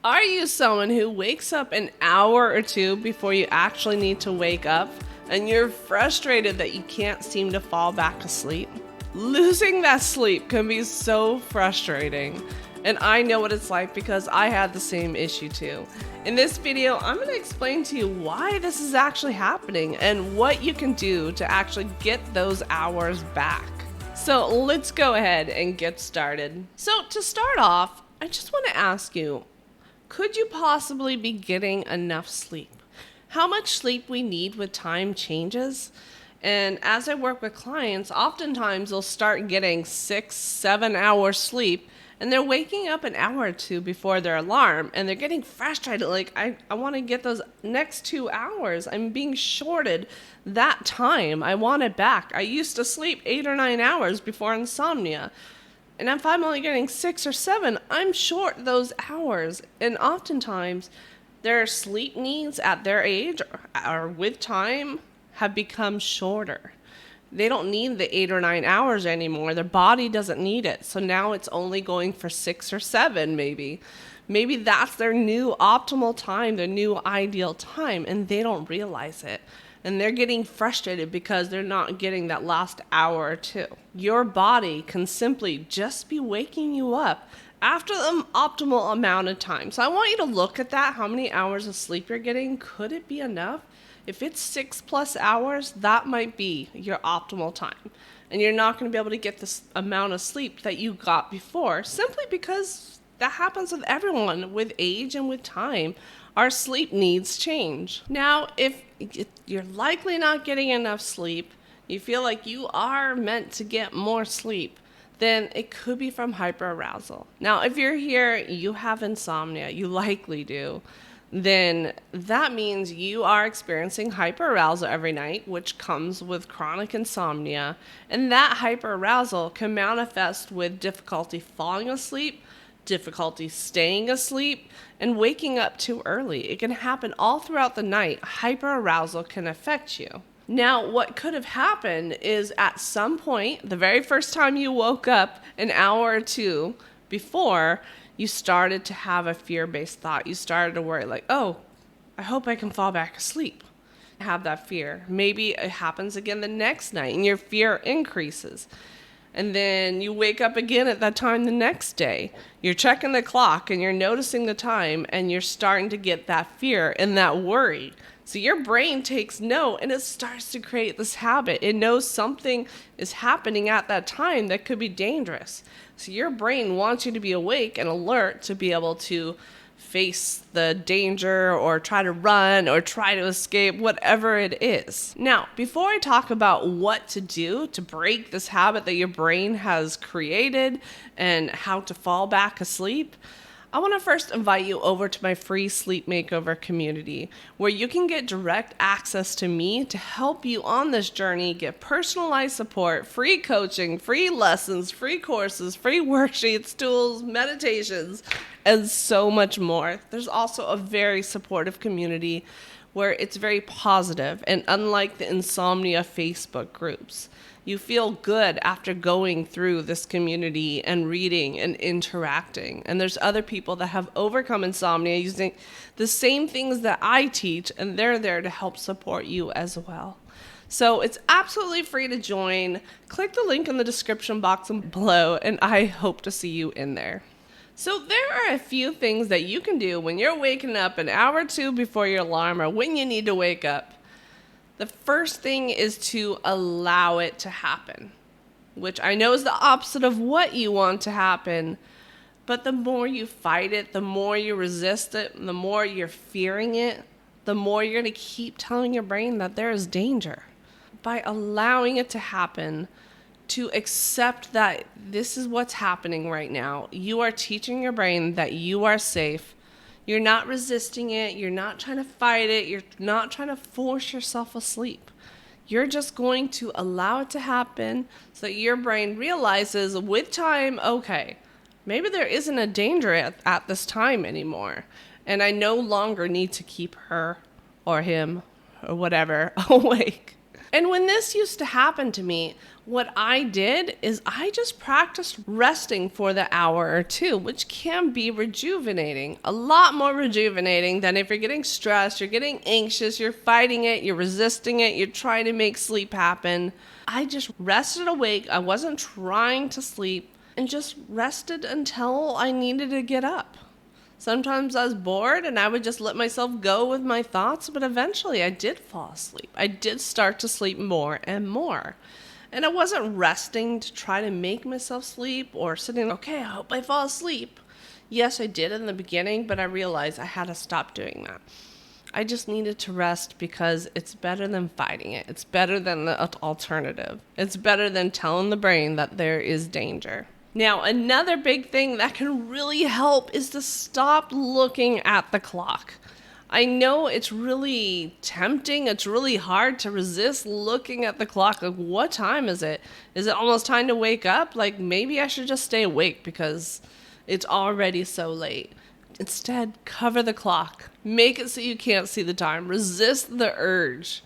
Are you someone who wakes up an hour or two before you actually need to wake up and you're frustrated that you can't seem to fall back asleep? Losing that sleep can be so frustrating, and I know what it's like because I had the same issue too. In this video, I'm going to explain to you why this is actually happening and what you can do to actually get those hours back. So let's go ahead and get started. So to start off, I just want to ask you, could you possibly be getting enough sleep? How much sleep we need with time changes. And as I work with clients, oftentimes they'll start getting 6-7 hours sleep and they're waking up an hour or two before their alarm and they're getting frustrated. Like, I want to get those next 2 hours. I'm being shorted that time. I want it back. I used to sleep 8 or 9 hours before insomnia. And if I'm only getting 6 or 7, I'm short those hours. And oftentimes, their sleep needs at their age or with time have become shorter. They don't need the 8 or 9 hours anymore. Their body doesn't need it. So now it's only going for 6 or 7 maybe. Maybe that's their new optimal time, their new ideal time, and they don't realize it. And they're getting frustrated because they're not getting that last hour or two. Your body can simply just be waking you up after the optimal amount of time. So I want you to look at that, how many hours of sleep you're getting. Could it be enough? If it's 6+ hours, that might be your optimal time. And you're not going to be able to get this amount of sleep that you got before, simply because that happens with everyone with age and with time. Our sleep needs change. Now, if you're likely not getting enough sleep, you feel like you are meant to get more sleep, then it could be from hyperarousal. Now, if you're here, you have insomnia, you likely do, then that means you are experiencing hyperarousal every night, which comes with chronic insomnia. And that hyperarousal can manifest with difficulty falling asleep, difficulty staying asleep, and waking up too early. It can happen all throughout the night. Hyperarousal can affect you. Now, what could have happened is at some point, the very first time you woke up an hour or two before, you started to have a fear-based thought. You started to worry like, oh, I hope I can fall back asleep. Have that fear. Maybe it happens again the next night and your fear increases. And then you wake up again at that time the next day. You're checking the clock and you're noticing the time and you're starting to get that fear and that worry. So your brain takes note and it starts to create this habit. It knows something is happening at that time that could be dangerous. So your brain wants you to be awake and alert to be able to face the danger or try to run or try to escape, whatever it is. Now, before I talk about what to do to break this habit that your brain has created and how to fall back asleep, I want to first invite you over to my free Sleep Makeover community, where you can get direct access to me to help you on this journey, get personalized support, free coaching, free lessons, free courses, free worksheets, tools, meditations, and so much more. There's also a very supportive community where it's very positive, and unlike the insomnia Facebook groups, you feel good after going through this community and reading and interacting. And there's other people that have overcome insomnia using the same things that I teach, and they're there to help support you as well. So it's absolutely free to join. Click the link in the description box below, and I hope to see you in there. So there are a few things that you can do when you're waking up an hour or two before your alarm or when you need to wake up. The first thing is to allow it to happen, which I know is the opposite of what you want to happen. But the more you fight it, the more you resist it, the more you're fearing it, the more you're going to keep telling your brain that there is danger. By allowing it to happen, to accept that this is what's happening right now, you are teaching your brain that you are safe. You're not resisting it. You're not trying to fight it. You're not trying to force yourself asleep. You're just going to allow it to happen so that your brain realizes with time, okay, maybe there isn't a danger at this time anymore. And I no longer need to keep her or him or whatever awake. And when this used to happen to me, What I did is I just practiced resting for the hour or two, which can be rejuvenating. A lot more rejuvenating than if you're getting stressed, you're getting anxious, you're fighting it, you're resisting it, you're trying to make sleep happen. I just rested awake. I wasn't trying to sleep and just rested until I needed to get up. Sometimes I was bored and I would just let myself go with my thoughts, but eventually I did fall asleep. I did start to sleep more and more. And I wasn't resting to try to make myself sleep or sitting, okay, I hope I fall asleep. Yes, I did in the beginning, but I realized I had to stop doing that. I just needed to rest because it's better than fighting it. It's better than the alternative. It's better than telling the brain that there is danger. Now, another big thing that can really help is to stop looking at the clock. I know it's really tempting. It's really hard to resist looking at the clock. Like, what time is it? Is it almost time to wake up? Like, maybe I should just stay awake because it's already so late. Instead, cover the clock. Make it so you can't see the time. Resist the urge.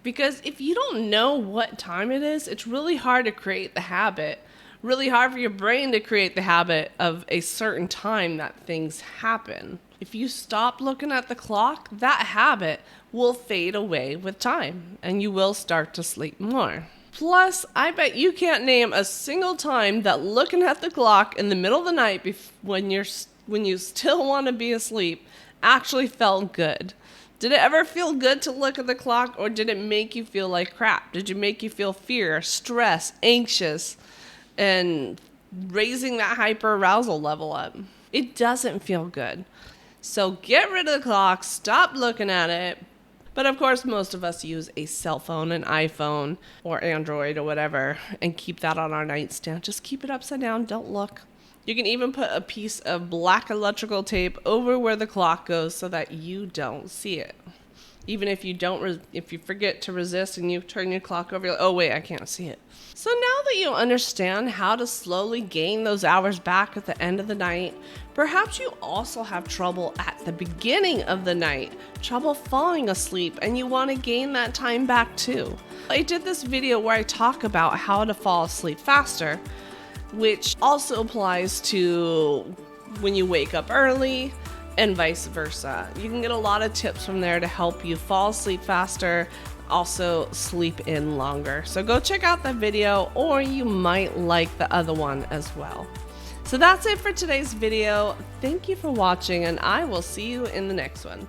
Because if you don't know what time it is, it's really hard to create the habit. Really hard for your brain to create the habit of a certain time that things happen. If you stop looking at the clock, that habit will fade away with time and you will start to sleep more. Plus, I bet you can't name a single time that looking at the clock in the middle of the night when you still want to be asleep actually felt good. Did it ever feel good to look at the clock, or did it make you feel like crap? Did it make you feel fear, stress, anxious, and raising that hyperarousal level up? It doesn't feel good. So get rid of the clock, stop looking at it. But of course, most of us use a cell phone, an iPhone, or Android, or whatever, and keep that on our nightstand. Just keep it upside down, don't look. You can even put a piece of black electrical tape over where the clock goes so that you don't see it. Even if if you forget to resist and you turn your clock over, you're like, oh wait, I can't see it. So now that you understand how to slowly gain those hours back at the end of the night, perhaps you also have trouble at the beginning of the night, trouble falling asleep, and you want to gain that time back too. I did this video where I talk about how to fall asleep faster, which also applies to when you wake up early, and vice versa. You can get a lot of tips from there to help you fall asleep faster, also sleep in longer. So go check out that video, or you might like the other one as well. So that's it for today's video. Thank you for watching, and I will see you in the next one.